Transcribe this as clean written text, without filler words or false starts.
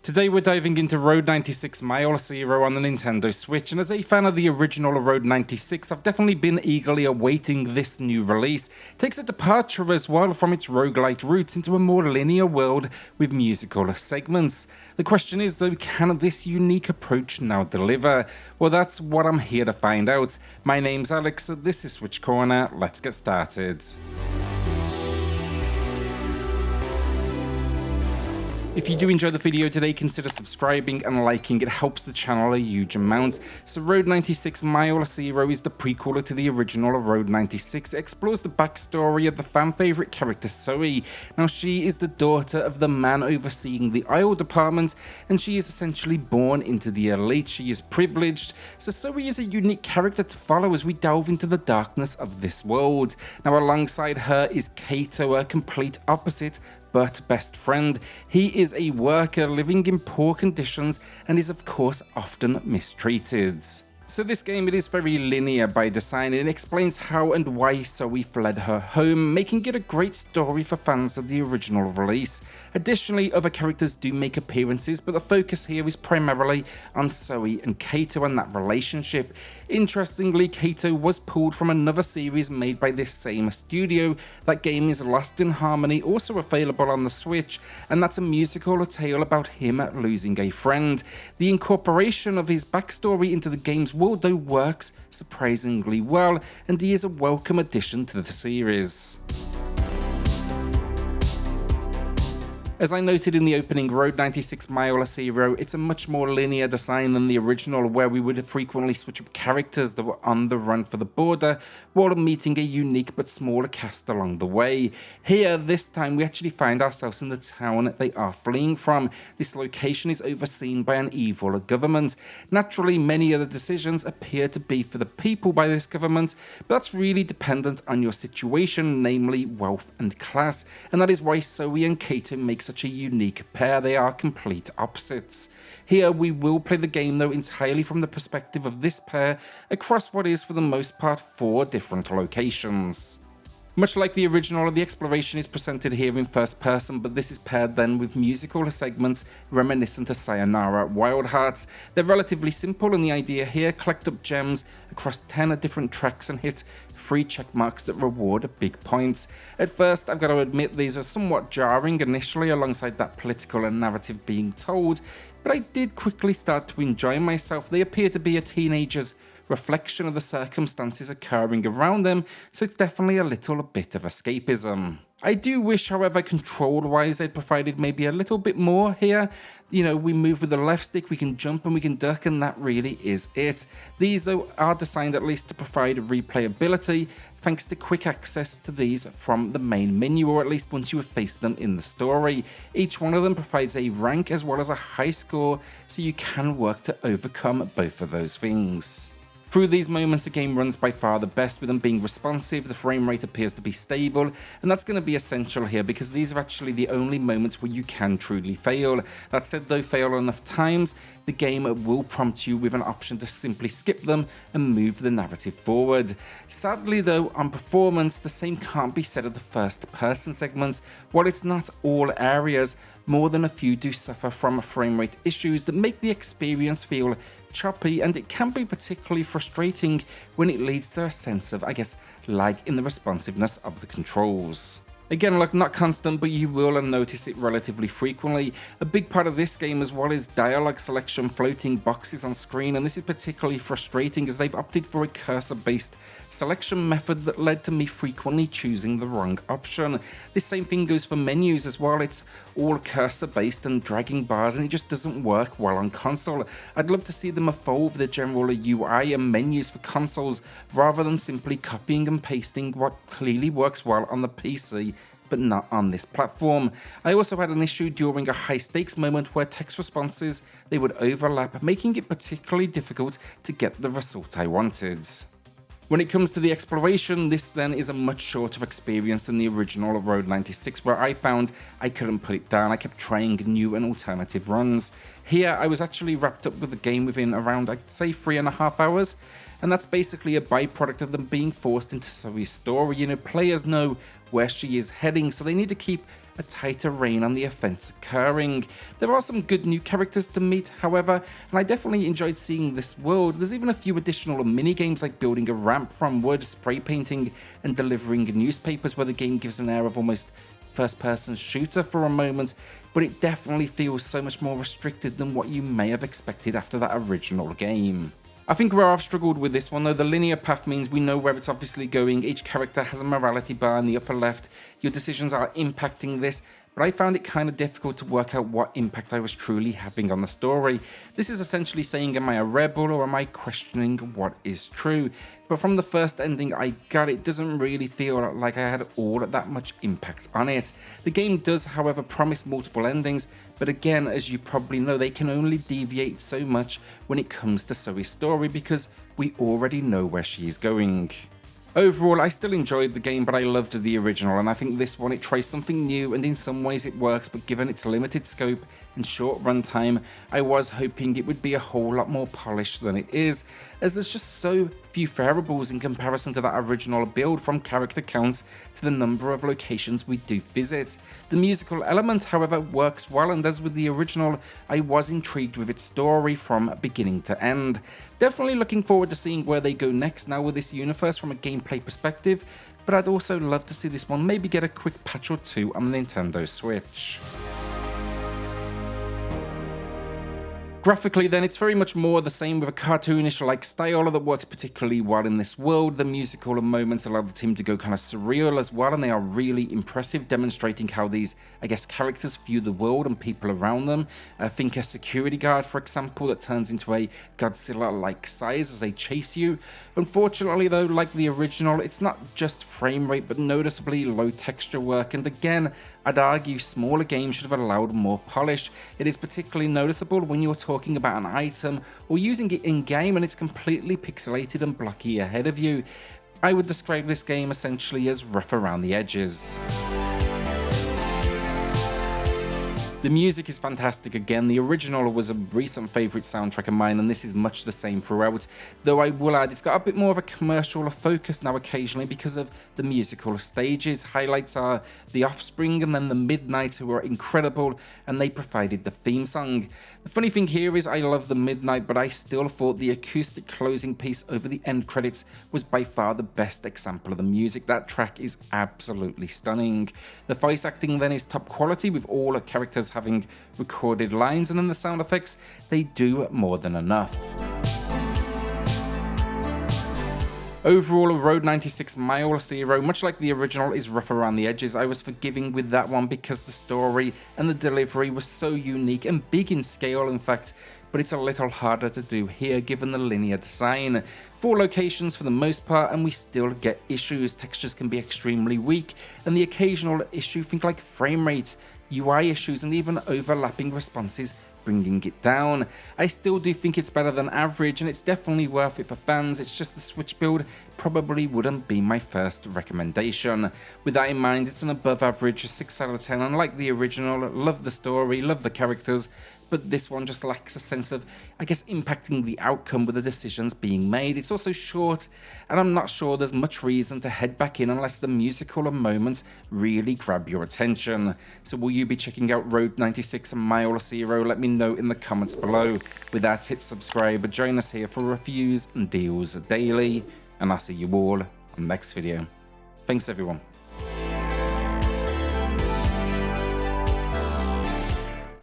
Today we're diving into Road 96 Mile Zero on the Nintendo Switch, and as a fan of the original Road 96, I've definitely been eagerly awaiting this new release. It takes a departure as well from its roguelite roots into a more linear world with musical segments. The question is though, can this unique approach now deliver? Well, that's what I'm here to find out. My name's Alex, this is SwitchCorner, let's get started. If you do enjoy the video today, consider subscribing and liking, it helps the channel a huge amount. So Road 96 Mile Zero is the prequel to the original Road 96. It explores the backstory of the fan favourite character Zoe. Now she is the daughter of the man overseeing the oil department, and she is essentially born into the elite. She is privileged, so Zoe is a unique character to follow as we delve into the darkness of this world. Now alongside her is Kaito, a complete opposite but best friend. He is a worker living in poor conditions and is of course often mistreated. So this game, it is very linear by design, and it explains how and why Zoe fled her home, making it a great story for fans of the original release. Additionally, other characters do make appearances, but the focus here is primarily on Zoe and Kaito and that relationship. Interestingly, Kaito was pulled from another series made by this same studio. That game is Lost in Harmony, also available on the Switch, and that's a musical tale about him losing a friend. The incorporation of his backstory into the game's world though works surprisingly well, and he is a welcome addition to the series. As I noted in the opening, Road 96 Mile Zero, it's a much more linear design than the original, where we would frequently switch up characters that were on the run for the border while meeting a unique but smaller cast along the way. Here, this time, we actually find ourselves in the town they are fleeing from. This location is overseen by an evil government. Naturally, many of the decisions appear to be for the people by this government, but that's really dependent on your situation, namely wealth and class, and that is why Zoe and Kaito make such a unique pair. They are complete opposites. Here we will play the game though entirely from the perspective of this pair across what is for the most part 4 different locations. Much like the original, the exploration is presented here in first person, but this is paired then with musical segments reminiscent of Sayonara Wild Hearts. They're relatively simple, and the idea here, collect up gems across 10 different tracks and hit 3 check marks that reward big points. At first, I've got to admit these are somewhat jarring initially alongside that political and narrative being told, but I did quickly start to enjoy myself. They appear to be a teenager's reflection of the circumstances occurring around them, so it's definitely a little bit of escapism. I do wish, however, control-wise, they'd provided maybe a little bit more here. You know, we move with the left stick, we can jump and we can duck, and that really is it. These, though, are designed at least to provide replayability, thanks to quick access to these from the main menu, or at least once you have faced them in the story. Each one of them provides a rank as well as a high score, so you can work to overcome both of those things. Through these moments, the game runs by far the best, with them being responsive, the frame rate appears to be stable, and that's going to be essential here because these are actually the only moments where you can truly fail. That said though, fail enough times, the game will prompt you with an option to simply skip them and move the narrative forward. Sadly though, on performance, the same can't be said of the first person segments. While it's not all areas, more than a few do suffer from frame rate issues that make the experience feel choppy, and it can be particularly frustrating when it leads to a sense of, lag in the responsiveness of the controls. Again, look, not constant, but you will notice it relatively frequently. A big part of this game as well is dialogue selection, floating boxes on screen, and this is particularly frustrating as they've opted for a cursor-based selection method that led to me frequently choosing the wrong option. This same thing goes for menus as well. It's all cursor-based and dragging bars, and it just doesn't work well on console. I'd love to see them evolve the general UI and menus for consoles rather than simply copying and pasting what clearly works well on the PC but not on this platform. I also had an issue during a high stakes moment where text responses, they would overlap, making it particularly difficult to get the result I wanted. When it comes to the exploration, this then is a much shorter experience than the original Road 96, where I found I couldn't put it down. I kept trying new and alternative runs. Here, I was actually wrapped up with the game within around, I'd say, 3.5 hours, and that's basically a byproduct of them being forced into Zoe's story. You know, players know where she is heading, so they need to keep a tighter rein on the events occurring. There are some good new characters to meet, however, and I definitely enjoyed seeing this world. There's even a few additional mini games like building a ramp from wood, spray painting, and delivering newspapers, where the game gives an air of almost first-person shooter for a moment, but it definitely feels so much more restricted than what you may have expected after that original game. I think where I've struggled with this one though, the linear path means we know where it's obviously going. Each character has a morality bar in the upper left. Your decisions are impacting this, but I found it kind of difficult to work out what impact I was truly having on the story. This is essentially saying, am I a rebel or am I questioning what is true? But from the first ending I got, it doesn't really feel like I had all that much impact on it. The game does, however, promise multiple endings, but again, as you probably know, they can only deviate so much when it comes to Zoe's story because we already know where she is going. Overall, I still enjoyed the game, but I loved the original, and I think this one, it tries something new, and in some ways it works, but given its limited scope and short runtime, I was hoping it would be a whole lot more polished than it is, as there's just so few variables in comparison to that original build, from character counts to the number of locations we do visit. The musical element, however, works well, and as with the original, I was intrigued with its story from beginning to end. Definitely looking forward to seeing where they go next now with this universe from a gameplay perspective, but I'd also love to see this one maybe get a quick patch or two on the Nintendo Switch. Graphically then, it's very much more the same with a cartoonish-like style that works particularly well in this world. The musical moments allow the team to go kind of surreal as well, and they are really impressive, demonstrating how these, I guess, characters view the world and people around them. Think a security guard, for example, that turns into a Godzilla-like size as they chase you. Unfortunately though, like the original, it's not just frame rate, but noticeably low texture work, and again, I'd argue smaller games should have allowed more polish. It is particularly noticeable when you're talking about an item or using it in-game and it's completely pixelated and blocky ahead of you. I would describe this game essentially as rough around the edges. The music is fantastic again. The original was a recent favourite soundtrack of mine, and this is much the same throughout, though I will add it's got a bit more of a commercial focus now occasionally because of the musical stages. Highlights are The Offspring and then The Midnight, who are incredible, and they provided the theme song. The funny thing here is I love The Midnight, but I still thought the acoustic closing piece over the end credits was by far the best example of the music. That track is absolutely stunning. The voice acting then is top quality, with all the characters having recorded lines, and then the sound effects, they do more than enough. Overall, Road 96 Mile Zero, much like the original, is rough around the edges. I was forgiving with that one because the story and the delivery was so unique and big in scale, in fact, but it's a little harder to do here given the linear design. 4 locations for the most part, and we still get issues. Textures can be extremely weak, and the occasional issue, think like frame rates, UI issues, and even overlapping responses bringing it down. I still do think it's better than average, and it's definitely worth it for fans. It's just the Switch build probably wouldn't be my first recommendation. With that in mind, it's an above average 6 out of 10, and like the original, love the story, love the characters, but this one just lacks a sense of, I guess, impacting the outcome with the decisions being made. It's also short, and I'm not sure there's much reason to head back in unless the musical moments really grab your attention. So will you be checking out Road 96 Mile Zero? Let me know in the comments below. With that, hit subscribe, join us here for reviews and deals daily, and I'll see you all on the next video. Thanks everyone.